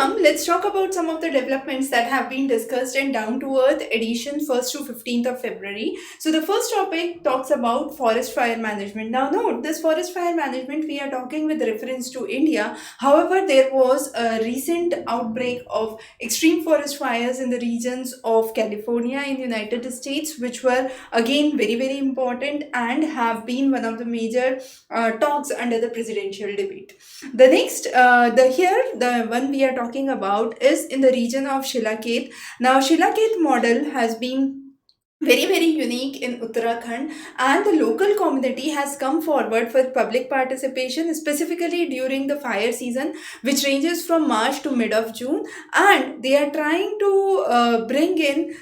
come, let's talk about some of the developments that have been discussed in Down to Earth edition 1st to 15th of February. So, the first topic talks about forest fire management. Now, note this forest fire management we are talking with reference to India. However, there was a recent outbreak of extreme forest fires in the regions of California in the United States, which were again very, very important and have been one of the major talks under the presidential debate. The next, the one we are talking about is in the region of Shilaket. Now, Shilaket model has been very, very unique in Uttarakhand, and the local community has come forward for public participation, specifically during the fire season, which ranges from March to mid of June, and they are trying to bring in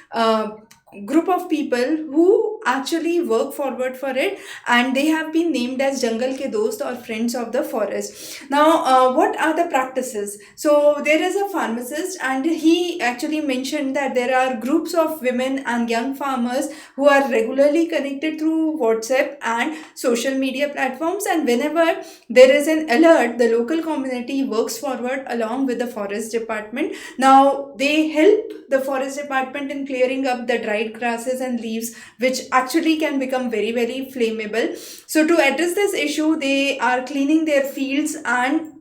group of people who actually work forward for it, and they have been named as Jungle Ke Dost or Friends of the Forest. Now, what are the practices? So there is a pharmacist, and he actually mentioned that there are groups of women and young farmers who are regularly connected through WhatsApp and social media platforms, and whenever there is an alert, the local community works forward along with the forest department. Now they help the forest department in clearing up the dried grasses and leaves, which actually can become very, very flammable. So to address this issue, they are cleaning their fields, and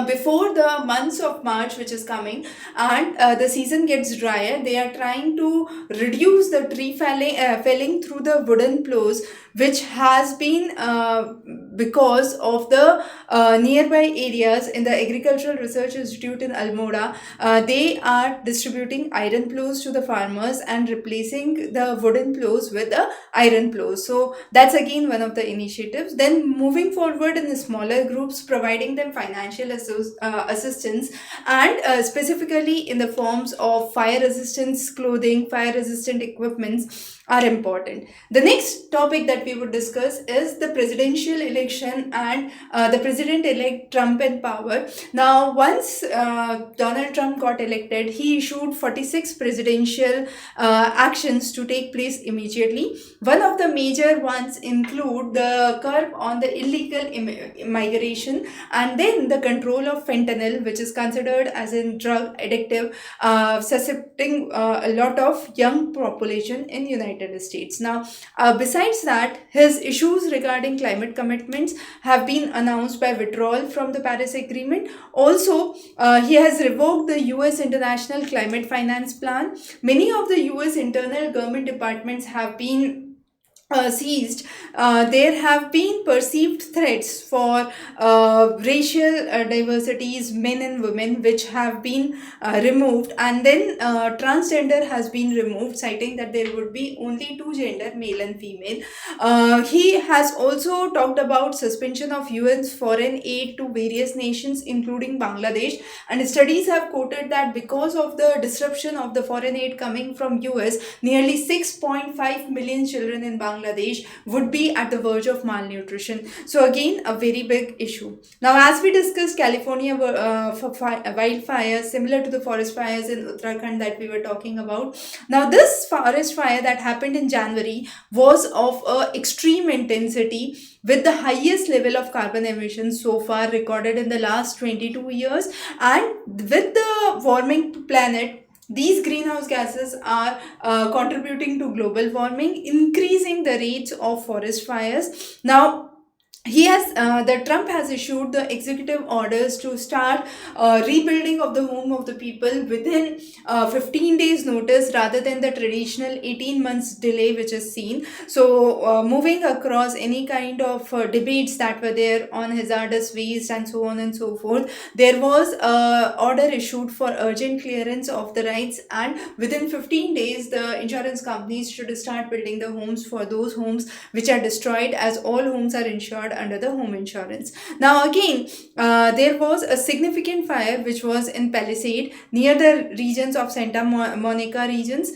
before the months of March, which is coming, and the season gets drier, they are trying to reduce the tree felling through the wooden plows, which has been because of the nearby areas in the Agricultural Research Institute in Almora. They are distributing iron plows to the farmers and replacing the wooden plows with the iron plows. So that's again one of the initiatives. Then moving forward in the smaller groups, providing them financial assistance, and specifically in the forms of fire resistance clothing, fire resistant equipments are important. The next topic that we would discuss is the presidential election and the president-elect Trump in power. Now, once Donald Trump got elected, he issued 46 presidential actions to take place immediately. One of the major ones include the curb on the illegal migration, and then the control of fentanyl, which is considered as a drug addictive, suscepting a lot of young population in United States. Now, besides that, his issues regarding climate commitments have been announced by withdrawal from the Paris Agreement. Also, he has revoked the US International Climate Finance Plan. Many of the US internal government departments have been seized. There have been perceived threats for racial diversities, men and women, which have been removed, and then transgender has been removed, citing that there would be only two gender, male and female. He has also talked about suspension of UN's foreign aid to various nations, including Bangladesh, and studies have quoted that because of the disruption of the foreign aid coming from US, nearly 6.5 million children in Bangladesh would be at the verge of malnutrition. So again, a very big issue. Now, as we discussed, California wildfires, similar to the forest fires in Uttarakhand that we were talking about. Now, this forest fire that happened in January was of extreme intensity, with the highest level of carbon emissions so far recorded in the last 22 years. And with the warming planet, these greenhouse gases are contributing to global warming, increasing the rates of forest fires. Now, the Trump has issued the executive orders to start rebuilding of the home of the people within 15 days notice, rather than the traditional 18 months delay which is seen. So moving across any kind of debates that were there on hazardous waste and so on and so forth, there was a order issued for urgent clearance of the rights, and within 15 days the insurance companies should start building the homes for those homes which are destroyed, as all homes are insured under the home insurance. Now again, there was a significant fire which was in Palisade near the regions of Santa Monica regions.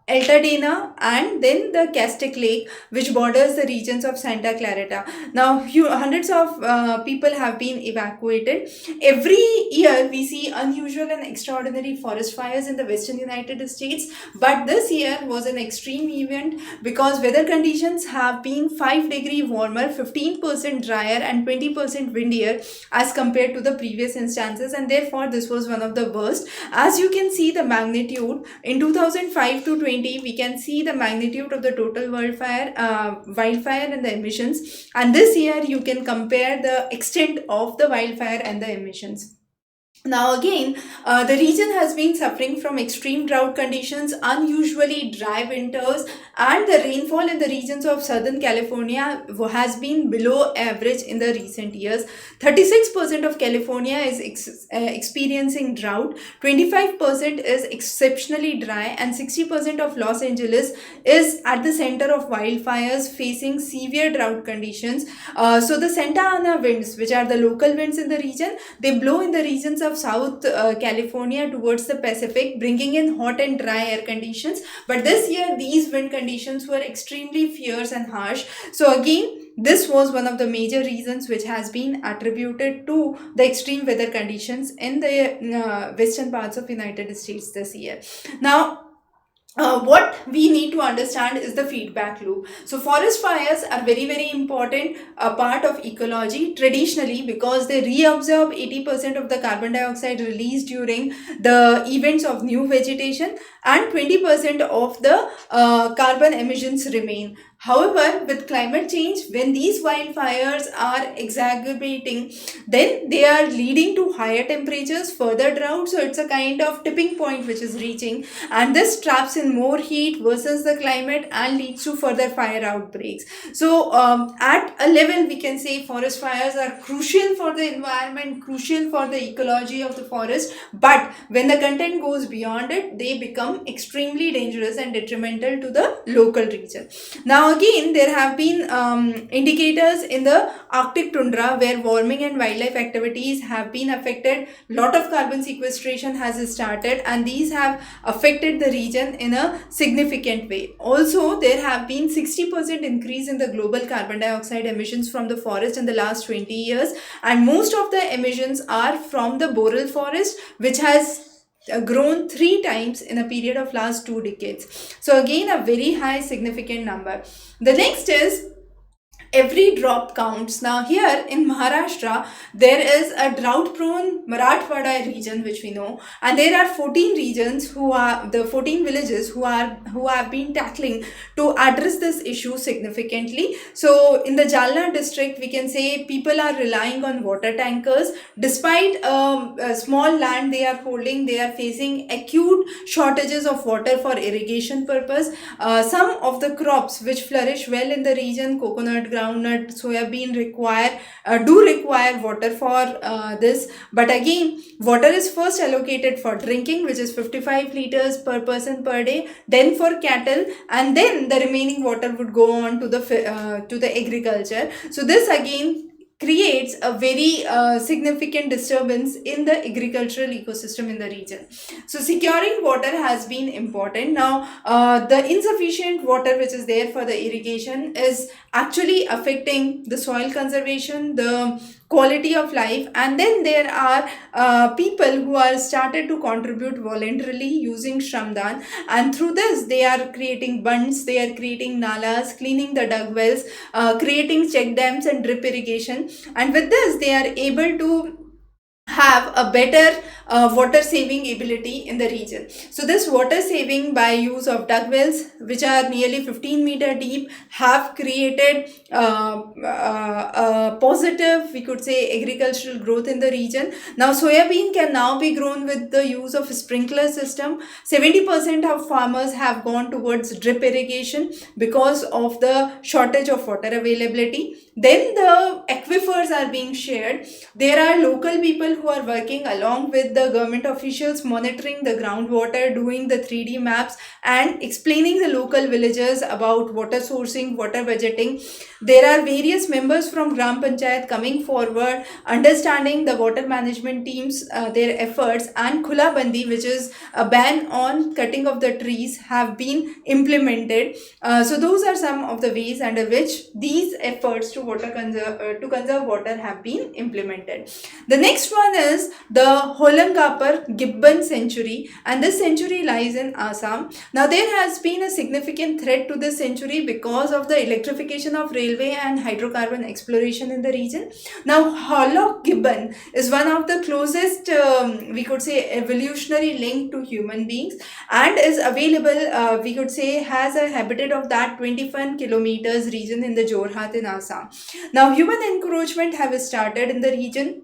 Altadena, and then the Castaic Lake, which borders the regions of Santa Clarita. Now, hundreds of people have been evacuated. Every year, we see unusual and extraordinary forest fires in the western United States, but this year was an extreme event because weather conditions have been 5-degree warmer, 15% drier, and 20% windier as compared to the previous instances, and therefore this was one of the worst. As you can see the magnitude in 2005 to 20, we can see the magnitude of the total wildfire and the emissions, and this year you can compare the extent of the wildfire and the emissions. Now again, the region has been suffering from extreme drought conditions, unusually dry winters, and the rainfall in the regions of Southern California has been below average in the recent years. 36% of California is experiencing drought, 25% is exceptionally dry, and 60% of Los Angeles is at the center of wildfires facing severe drought conditions. So the Santa Ana winds, which are the local winds in the region, they blow in the regions of South California towards the Pacific, bringing in hot and dry air conditions. But this year, these wind conditions were extremely fierce and harsh. So again, this was one of the major reasons which has been attributed to the extreme weather conditions in the western parts of United States this year. Now, what we need to understand is the feedback loop. So forest fires are very important part of ecology traditionally because they reabsorb 80% of the carbon dioxide released during the events of new vegetation, and 20% of the carbon emissions remain. However, with climate change, when these wildfires are exacerbating, then they are leading to higher temperatures, further drought. So it's a kind of tipping point which is reaching, and this traps in more heat versus the climate and leads to further fire outbreaks. So at a level, we can say forest fires are crucial for the environment, crucial for the ecology of the forest, but when the content goes beyond it, they become extremely dangerous and detrimental to the local region. Now again, there have been indicators in the Arctic tundra where warming and wildlife activities have been affected. Lot of carbon sequestration has started, and these have affected the region in a significant way. Also, there have been 60% increase in the global carbon dioxide emissions from the forest in the last 20 years, and most of the emissions are from the boreal forest, which has grown 3 times in a period of last 2 decades. So again, a very high significant number. The next is every drop counts. Now here in Maharashtra, there is a drought prone Marathwada region which we know, and there are 14 regions who are the 14 villages who have been tackling to address this issue significantly. So in the Jalna district, we can say people are relying on water tankers. Despite a small land they are holding, they are facing acute shortages of water for irrigation purpose. Some of the crops which flourish well in the region, coconut, groundnut, soybean, do require water for this. But again, water is first allocated for drinking, which is 55 liters per person per day, then for cattle, and then the remaining water would go on to the agriculture. So this again creates a very significant disturbance in the agricultural ecosystem in the region. So securing water has been important. Now the insufficient water which is there for the irrigation is actually affecting the soil conservation, the quality of life, and then there are people who are started to contribute voluntarily using Shramdan, and through this they are creating bunds, they are creating nalas, cleaning the dug wells, creating check dams and drip irrigation, and with this they are able to have a better water saving ability in the region. So this water saving by use of dug wells, which are nearly 15-meter deep, have created positive, we could say, agricultural growth in the region. Now soybean can now be grown with the use of a sprinkler system. 70% of farmers have gone towards drip irrigation because of the shortage of water availability. Then the aquifers are being shared. There are local people who are working along with the government officials, monitoring the groundwater, doing the 3D maps, and explaining the local villagers about water sourcing, water budgeting. There are various members from Gram Panchayat coming forward, understanding the water management teams, their efforts, and Khula Bandi, which is a ban on cutting of the trees, have been implemented. So those are some of the ways under which these efforts to to conserve water have been implemented. The next one is the Holangapar Gibbon Sanctuary, and this sanctuary lies in Assam. Now there has been a significant threat to this sanctuary because of the electrification of railway and hydrocarbon exploration in the region. Now Hollow Gibbon is one of the closest, we could say, evolutionary link to human beings, and is available, we could say, has a habitat of that 21 kilometers region in the Jorhat in Assam. Now human encroachment have started in the region.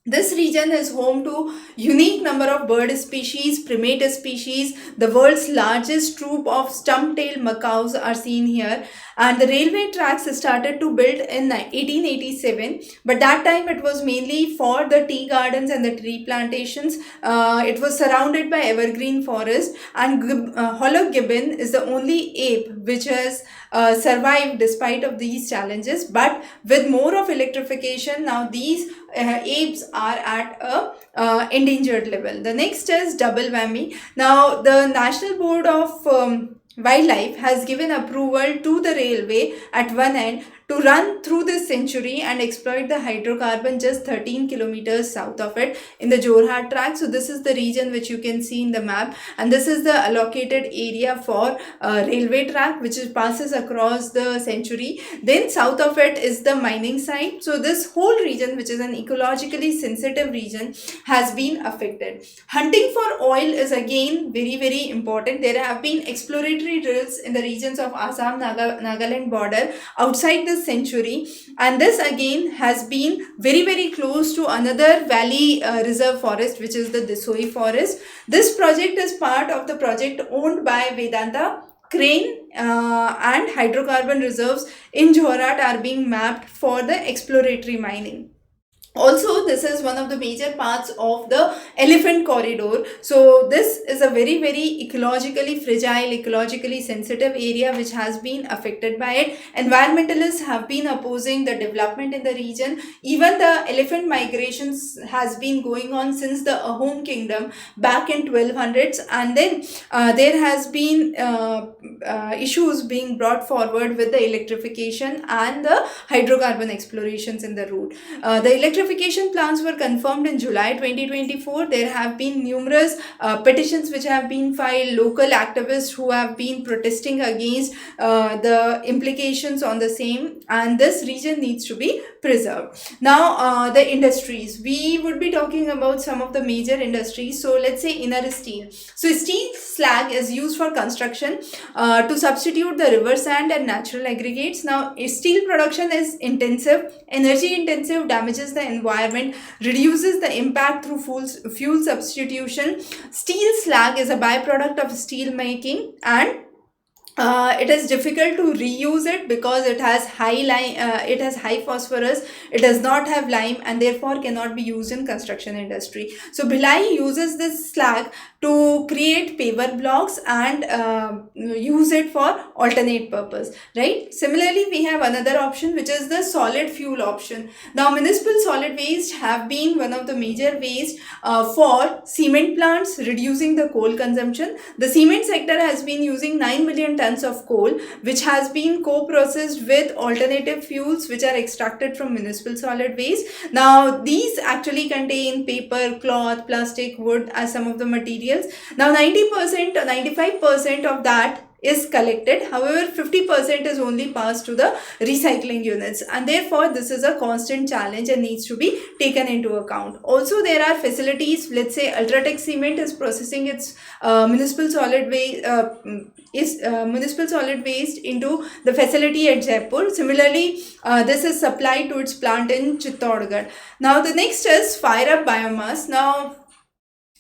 This region is home to unique number of bird species, primate species. The world's largest troop of stump-tailed macaws are seen here. And the railway tracks started to build in 1887, but that time it was mainly for the tea gardens and the tree plantations. It was surrounded by evergreen forest, and Hollow Gibbon is the only ape which has survived despite of these challenges. But with more of electrification, now these apes are at a endangered level. The next is double whammy. Now the National Board of Wildlife has given approval to the railway at one end to run through this sanctuary and exploit the hydrocarbon just 13 kilometers south of it in the Jorhat track. So this is the region which you can see in the map, and this is the allocated area for railway track which passes across the sanctuary. Then south of it is the mining site. So this whole region, which is an ecologically sensitive region, has been affected. Hunting for oil is again very important. There have been exploratory drills in the regions of Assam Nagaland border outside the sanctuary, and this again has been very close to another valley reserve forest, which is the Desoi forest. This project is part of the project owned by Vedanta. Crane and hydrocarbon reserves in Jorhat are being mapped for the exploratory mining. Also, this is one of the major parts of the elephant corridor. So this is a very ecologically fragile, ecologically sensitive area which has been affected by it. Environmentalists have been opposing the development in the region. Even the elephant migrations has been going on since the Ahom kingdom back in 1200s, and then there has been issues being brought forward with the electrification and the hydrocarbon explorations in the route. The electrification plans were confirmed in July 2024. There have been numerous petitions which have been filed, local activists who have been protesting against the implications on the same, and this region needs to be preserved. Now the industries, we would be talking about some of the major industries. So let's say inner steel. So steel slag is used for construction to substitute the river sand and natural aggregates. Now steel production is intensive, energy intensive, damages the environment, reduces the impact through fuel substitution. Steel slag is a byproduct of steel making, and it is difficult to reuse it because it has high phosphorus, it does not have lime, and therefore cannot be used in construction industry. So Bhilai uses this slag to create paver blocks and use it for alternate purpose, right? Similarly, we have another option which is the solid fuel option. Now municipal solid waste have been one of the major waste for cement plants, reducing the coal consumption. The cement sector has been using 9 million tons of coal, which has been co-processed with alternative fuels which are extracted from municipal solid waste. Now these actually contain paper, cloth, plastic, wood as some of the materials. Now 90% or 95% of that is collected. However, 50% is only passed to the recycling units, and therefore this is a constant challenge and needs to be taken into account. Also, there are facilities, let's say Ultratech Cement is processing its municipal solid waste into the facility at Jaipur. Similarly, this is supplied to its plant in Chittorgarh. Now the next is fire up biomass. Now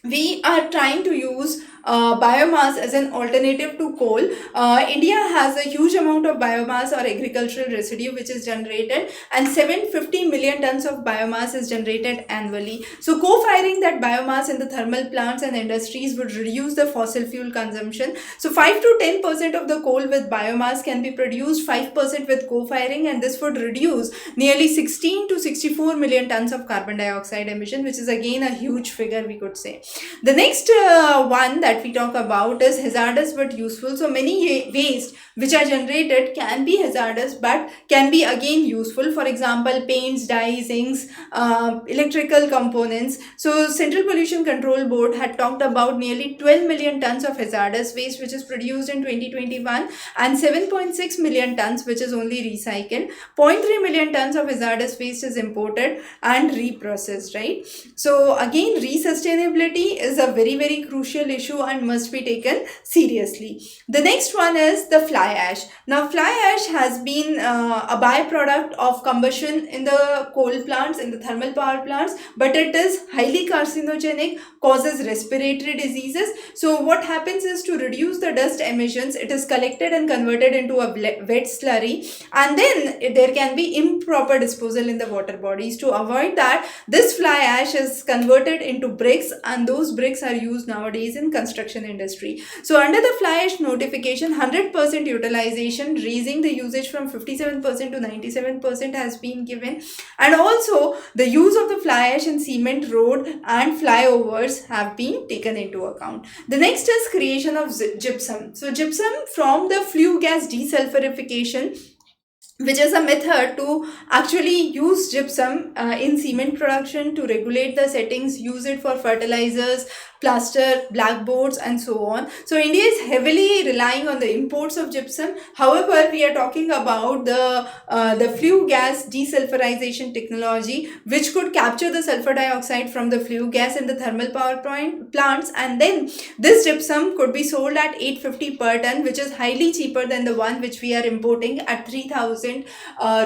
we are trying to use biomass as an alternative to coal. India has a huge amount of biomass or agricultural residue which is generated, and 750 million tons of biomass is generated annually. So co-firing that biomass in the thermal plants and industries would reduce the fossil fuel consumption. So 5 to 10% of the coal with biomass can be produced 5% with co-firing, and this would reduce nearly 16 to 64 million tons of carbon dioxide emission, which is again a huge figure, we could say. The next one that we talk about is hazardous but useful. So many waste which are generated can be hazardous but can be again useful. For example, paints, dyes, inks, electrical components. So Central Pollution Control Board had talked about nearly 12 million tons of hazardous waste which is produced in 2021, and 7.6 million tons which is only recycled. zero point 0.3 million tons of hazardous waste is imported and reprocessed, right? So again, resustainability is a very crucial issue and must be taken seriously. The next one is the fly ash. Now fly ash has been a byproduct of combustion in the coal plants, in the thermal power plants, but it is highly carcinogenic, causes respiratory diseases. So what happens is, to reduce the dust emissions, it is collected and converted into a wet slurry, and then there can be improper disposal in the water bodies. To avoid that, this fly ash is converted into bricks, and those bricks are used nowadays in construction industry. So under the fly ash notification, 100% utilization, raising the usage from 57% to 97% has been given, and also the use of the fly ash in cement road and flyovers have been taken into account. The next is creation of gypsum. So gypsum from the flue gas desulfurification, which is a method to actually use gypsum in cement production to regulate the settings, use it for fertilizers, plaster, blackboards, and so on. So India is heavily relying on the imports of gypsum. However, we are talking about the flue gas desulfurization technology, which could capture the sulfur dioxide from the flue gas in the thermal power plants, and then this gypsum could be sold at 850 per ton, which is highly cheaper than the one which we are importing at 3000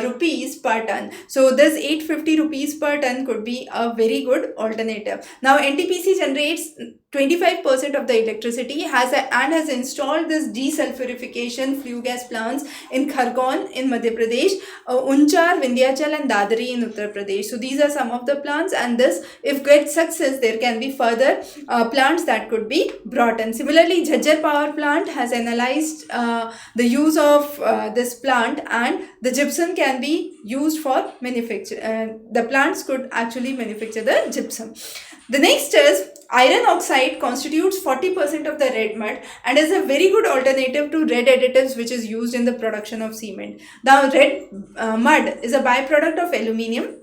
rupees per ton. So this 850 rupees per ton could be a very good alternative. Now NTPC generates 25% of the electricity, has installed this desulfurification flue gas plants in Khargone in Madhya Pradesh, Unchar, Vindhyachal, and Dadri in Uttar Pradesh. So these are some of the plants, and this, if get success, there can be further plants that could be brought in. Similarly, Jhajjar power plant has analyzed the use of this plant, and the gypsum can be used for manufacture. The plants could actually manufacture the gypsum. The next is iron oxide constitutes 40% of the red mud and is a very good alternative to red additives which is used in the production of cement. Now red mud is a byproduct of aluminium,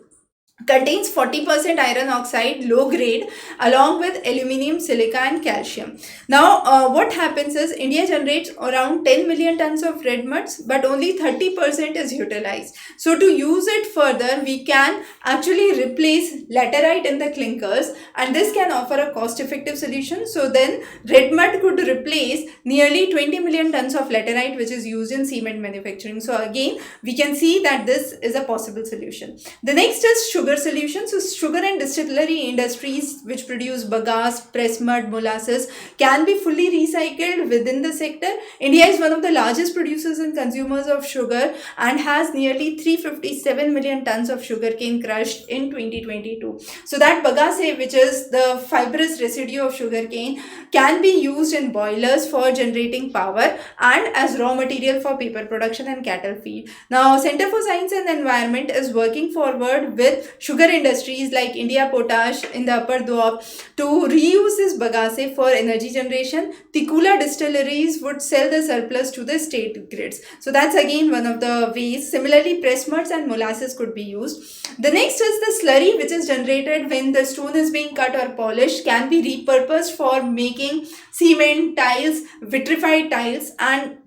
contains 40% iron oxide, low grade, along with aluminium, silica, and calcium. Now what happens is, India generates around 10 million tons of red muds, but only 30% is utilized. So to use it further, we can actually replace laterite in the clinkers, and this can offer a cost effective solution. So then red mud could replace nearly 20 million tons of laterite which is used in cement manufacturing. So again, we can see that this is a possible solution. The next is sugar solution. So sugar and distillery industries which produce bagasse, press mud, molasses can be fully recycled within the sector. India is one of the largest producers and consumers of sugar and has nearly 357 million tons of sugarcane crushed in 2022. So that bagasse, which is the fibrous residue of sugarcane, can be used in boilers for generating power and as raw material for paper production and cattle feed. Now Center for Science and Environment is working forward with sugar industries like India Potash in the Upper Doab to reuse this bagasse for energy generation. Tikula distilleries would sell the surplus to the state grids. So that's again one of the ways. Similarly, press muds and molasses could be used. The next is the slurry, which is generated when the stone is being cut or polished, can be repurposed for making cement, tiles, vitrified tiles, and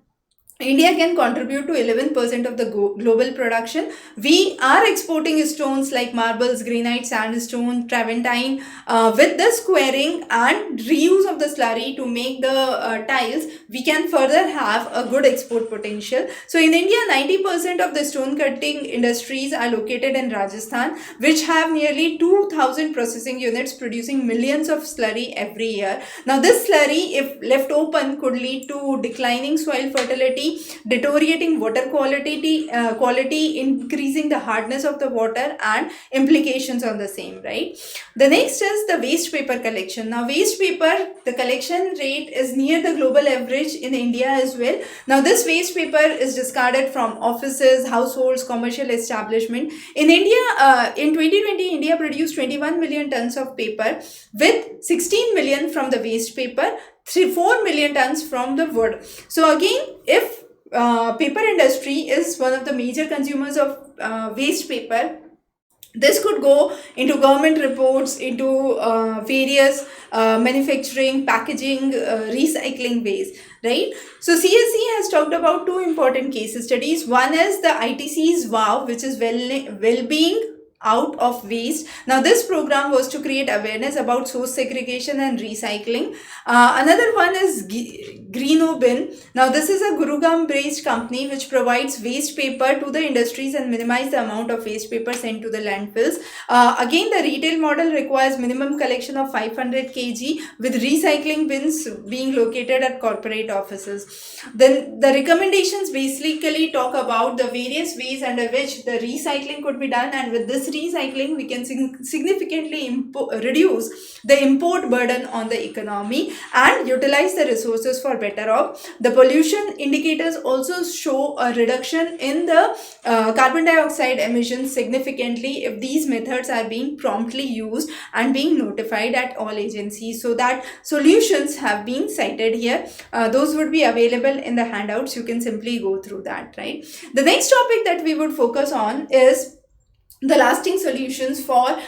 India can contribute to 11% of the global production. We are exporting stones like marbles, granite, sandstone, travertine. With the squaring and reuse of the slurry to make the tiles, we can further have a good export potential. So in India, 90% of the stone cutting industries are located in Rajasthan, which have nearly 2,000 processing units producing millions of slurry every year. Now, this slurry, if left open, could lead to declining soil fertility, deteriorating water quality, increasing the hardness of the water, and implications on the same, right? The next is the waste paper collection. Now, waste paper, the collection rate is near the global average in India as well. Now, this waste paper is discarded from offices, households, commercial establishment. In India, in 2020, India produced 21 million tons of paper, with 16 million from the waste paper, 4 million tons from the wood. So again, if paper industry is one of the major consumers of waste paper, this could go into government reports, into various manufacturing, packaging, recycling ways, right? So CSC has talked about two important case studies. One is the ITC's WOW, which is well-being out of waste. Now, this program was to create awareness about source segregation and recycling. Another one is Greenobin. Now, this is a Gurugram-based company which provides waste paper to the industries and minimize the amount of waste paper sent to the landfills. Again, the retail model requires minimum collection of 500 kg, with recycling bins being located at corporate offices. Then the recommendations basically talk about the various ways under which the recycling could be done, and with this recycling we can significantly reduce the import burden on the economy and utilize the resources for better off. The pollution indicators also show a reduction in the carbon dioxide emissions significantly if these methods are being promptly used and being notified at all agencies. So that solutions have been cited here. Those would be available in the handouts. You can simply go through that, right? The next topic that we would focus on is the lasting solutions for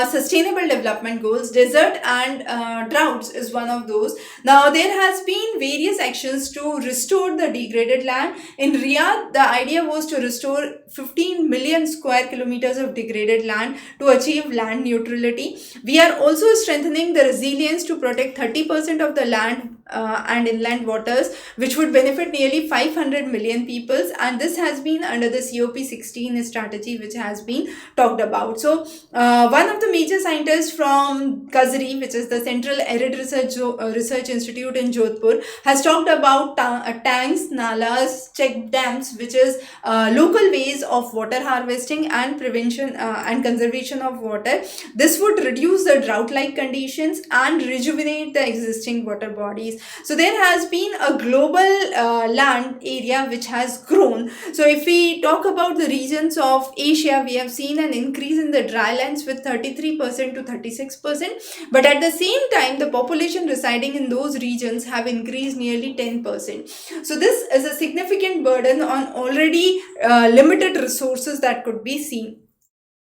sustainable development goals. Desert and droughts is one of those. Now, there has been various actions to restore the degraded land. In Riyadh, the idea was to restore 15 million square kilometers of degraded land to achieve land neutrality. We are also strengthening the resilience to protect 30% of the land and inland waters, which would benefit nearly 500 million peoples, and this has been under the COP16 strategy, which has been talked about. So one of the major scientists from KAZRI, which is the Central Arid Research Institute in Jodhpur, has talked about tanks, nalas, check dams, which is local ways of water harvesting and prevention and conservation of water. This would reduce the drought-like conditions and rejuvenate the existing water bodies. So there has been a global land area which has grown. So if we talk about the regions of Asia, we have seen an increase in the dry lands with 33% to 36%, but at the same time the population residing in those regions have increased nearly 10%. So this is a significant burden on already limited resources that could be seen.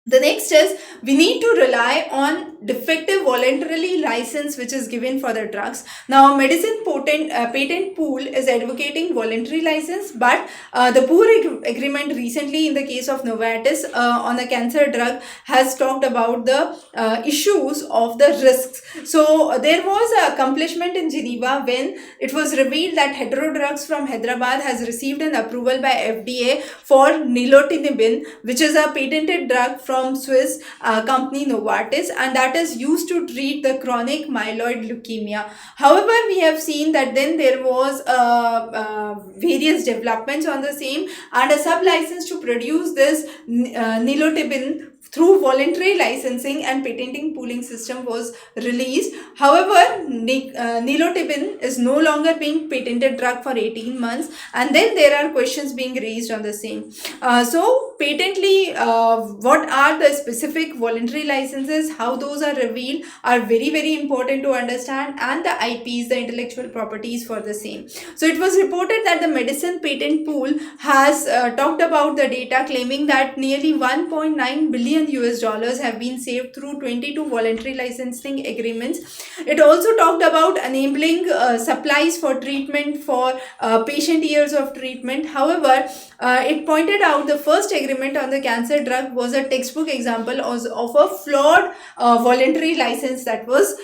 The next is we need to rely on defective voluntarily license which is given for the drugs. Now, medicine patent pool is advocating voluntary license, but the poor agreement recently in the case of Novartis on a cancer drug has talked about the issues of the risks. So there was an accomplishment in Geneva when it was revealed that Hetero Drugs from Hyderabad has received an approval by FDA for nilotinib, which is a patented drug from Swiss company Novartis, and that is used to treat the chronic myeloid leukemia. However, we have seen that then there was various developments on the same, and a sub-license to produce this nilotinib through voluntary licensing and patenting pooling system was released. However, nilotinib is no longer being patented drug for 18 months, and then there are questions being raised on the same. So patently, what are the specific voluntary licenses, how those are revealed are very important to understand, and the IPs, the intellectual properties for the same. So it was reported that the medicine patent pool has talked about the data, claiming that nearly 1.9 billion US dollars have been saved through 22 voluntary licensing agreements. It also talked talked about enabling supplies for treatment for patient years of treatment. However, it pointed out the first agreement on the cancer drug was a textbook example of a flawed voluntary license that was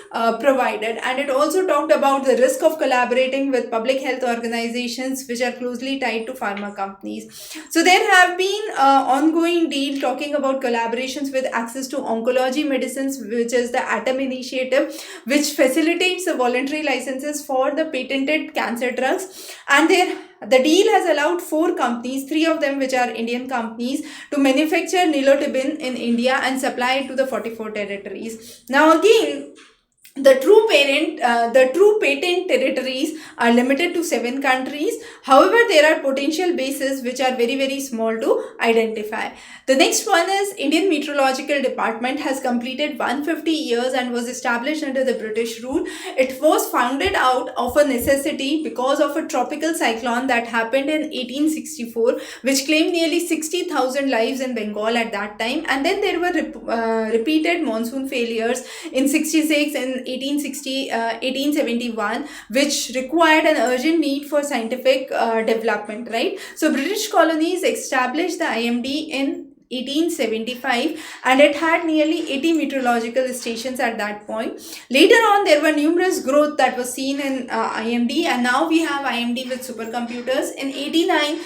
provided. And it also talked about the risk of collaborating with public health organizations which are closely tied to pharma companies. So there have been ongoing deal talking about collaborations with access to oncology medicines, which is the ATOM initiative, which facilitates the voluntary licenses for the patented cancer drugs. And the deal has allowed 4 companies, 3 of them which are Indian companies, to manufacture nilotibin in India and supply it to the 44 territories. Now again, the true patent territories are limited to 7 countries. However, there are potential bases which are very, very small to identify. The next one is Indian Meteorological Department has completed 150 years and was established under the British rule. It was founded out of a necessity because of a tropical cyclone that happened in 1864, which claimed nearly 60,000 lives in Bengal at that time. And then there were repeated monsoon failures in 66 and 1871, which required an urgent need for scientific development, right? So British colonies established the IMD in 1875, and it had nearly 80 meteorological stations at that point. Later on, there were numerous growth that was seen in IMD, and now we have IMD with supercomputers. In 89,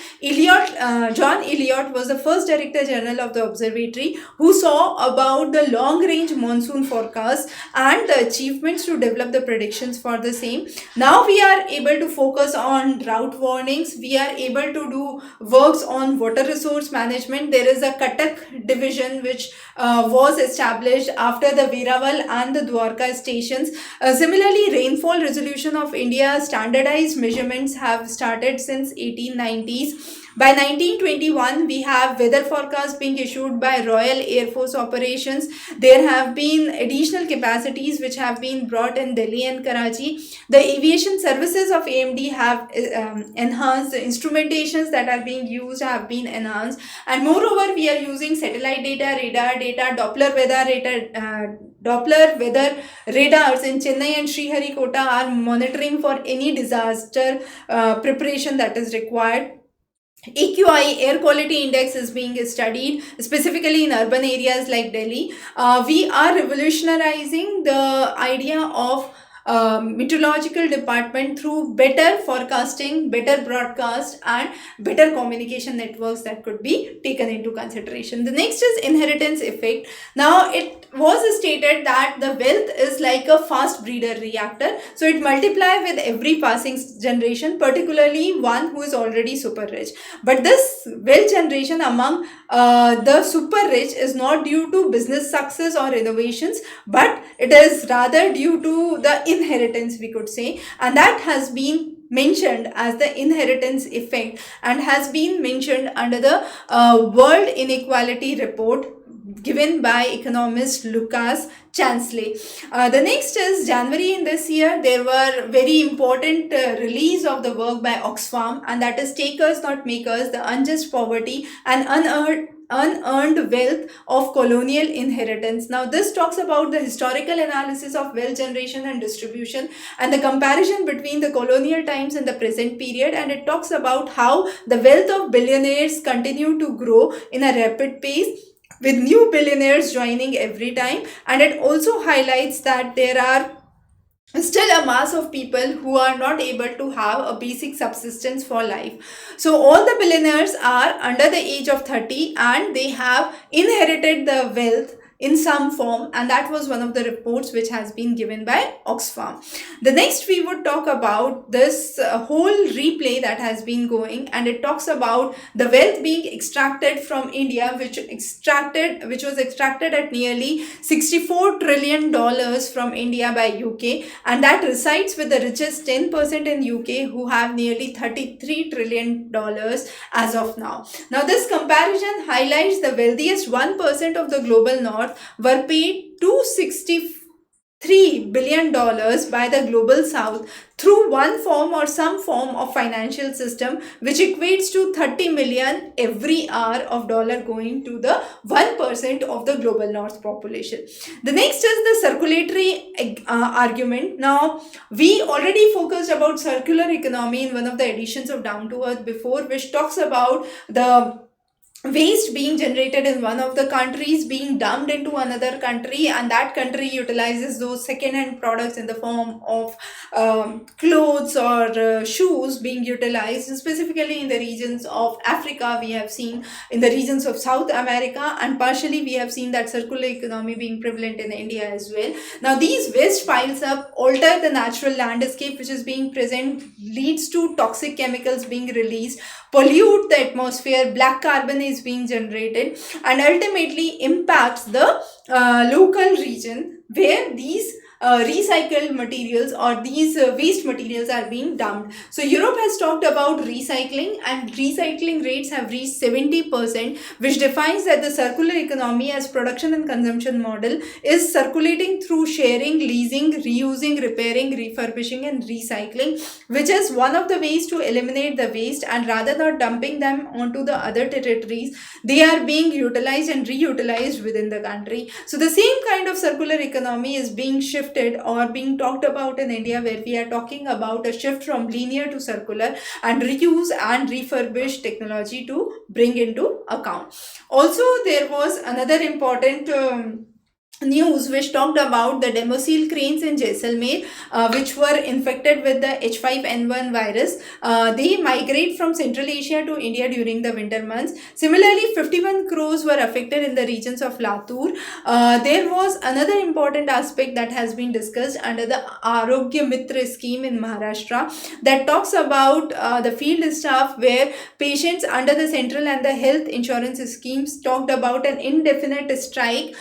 John Elliot was the first Director General of the observatory, who saw about the long-range monsoon forecast and the achievements to develop the predictions for the same. Now we are able to focus on drought warnings. We are able to do works on water resource management. There is a Cuttack division which was established after the Veraval and the Dwarka stations. Similarly, rainfall resolution of India standardized measurements have started since 1890s. By 1921, we have weather forecasts being issued by Royal Air Force operations. There have been additional capacities which have been brought in Delhi and Karachi. The aviation services of AMD have enhanced. The instrumentations that are being used have been enhanced. And moreover, we are using satellite data, radar data, Doppler weather radars in Chennai and Sriharikota are monitoring for any disaster preparation that is required. AQI, air quality index, is being studied specifically in urban areas like Delhi. We are revolutionizing the idea of meteorological department through better forecasting, better broadcast, and better communication networks that could be taken into consideration. The next is inheritance effect. Now, it was stated that the wealth is like a fast breeder reactor, so it multiplies with every passing generation, particularly one who is already super rich. But this wealth generation among the super rich is not due to business success or innovations, but it is rather due to the inheritance, we could say, and that has been mentioned as the inheritance effect and has been mentioned under the World Inequality Report given by economist Lucas Chancellor. The next is January in this year. There were very important release of the work by Oxfam, and that is Takers Not Makers, the Unjust Poverty and Unearned Wealth of Colonial Inheritance. Now, this talks about the historical analysis of wealth generation and distribution and the comparison between the colonial times and the present period, and it talks about how the wealth of billionaires continue to grow in a rapid pace, with new billionaires joining every time. And it also highlights that there are still a mass of people who are not able to have a basic subsistence for life. So all the billionaires are under the age of 30 and they have inherited the wealth in some form, and that was one of the reports which has been given by Oxfam. The next we would talk about this whole replay that has been going, and it talks about the wealth being extracted from India, which was extracted at nearly $64 trillion from India by UK, and that resides with the richest 10% in UK, who have nearly $33 trillion as of now. Now, this comparison highlights the wealthiest 1% of the global north were paid $3 billion by the global south through one form or some form of financial system, which equates to 30 million every hour of dollar going to the 1% of the global north population. The next is the circulatory argument. Now, we already focused about circular economy in one of the editions of Down to Earth before, which talks about the waste being generated in one of the countries being dumped into another country, and that country utilizes those second-hand products in the form of clothes or shoes being utilized specifically in the regions of Africa. We have seen in the regions of South America, and partially we have seen that circular economy being prevalent in India as well. Now these waste piles up, alter the natural landscape which is being present, leads to toxic chemicals being released, pollute the atmosphere, black carbon is being generated, and ultimately impacts the local region where these recycled materials or these waste materials are being dumped. So Europe has talked about recycling, and recycling rates have reached 70%, which defines that the circular economy as production and consumption model is circulating through sharing, leasing, reusing, repairing, refurbishing and recycling, which is one of the ways to eliminate the waste, and rather than dumping them onto the other territories, they are being utilized and reutilized within the country. So the same kind of circular economy is being shifted or being talked about in India, where we are talking about a shift from linear to circular and reuse and refurbish technology to bring into account. Also, there was another important news which talked about the Demosil cranes in Jaisalmer, which were infected with the H5N1 virus. They migrate from Central Asia to India during the winter months. Similarly, 51 crows were affected in the regions of Latur. There was another important aspect that has been discussed under the Arogya Mitra scheme in Maharashtra, that talks about the field staff, where patients under the central and the health insurance schemes talked about an indefinite strike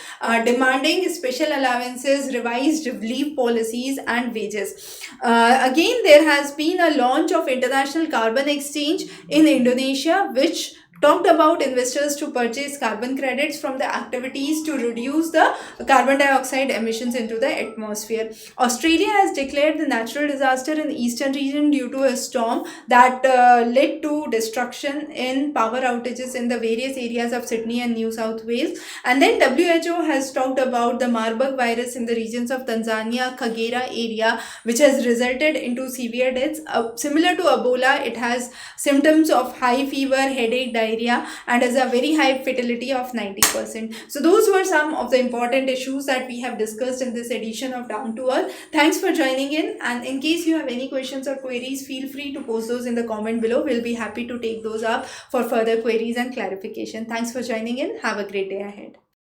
demanding special allowances, revised leave policies and wages. Again, there has been a launch of international carbon exchange in Indonesia, which talked about investors to purchase carbon credits from the activities to reduce the carbon dioxide emissions into the atmosphere. Australia has declared the natural disaster in the eastern region due to a storm that led to destruction in power outages in the various areas of Sydney and New South Wales. And then WHO has talked about the Marburg virus in the regions of Tanzania, Kagera area, which has resulted into severe deaths. Similar to Ebola, it has symptoms of high fever, headache, diarrhea, and has a very high fatality of 90%. So those were some of the important issues that we have discussed in this edition of Down to Earth. Thanks for joining in, and in case you have any questions or queries, feel free to post those in the comment below. We'll be happy to take those up for further queries and clarification. Thanks for joining in. Have a great day ahead.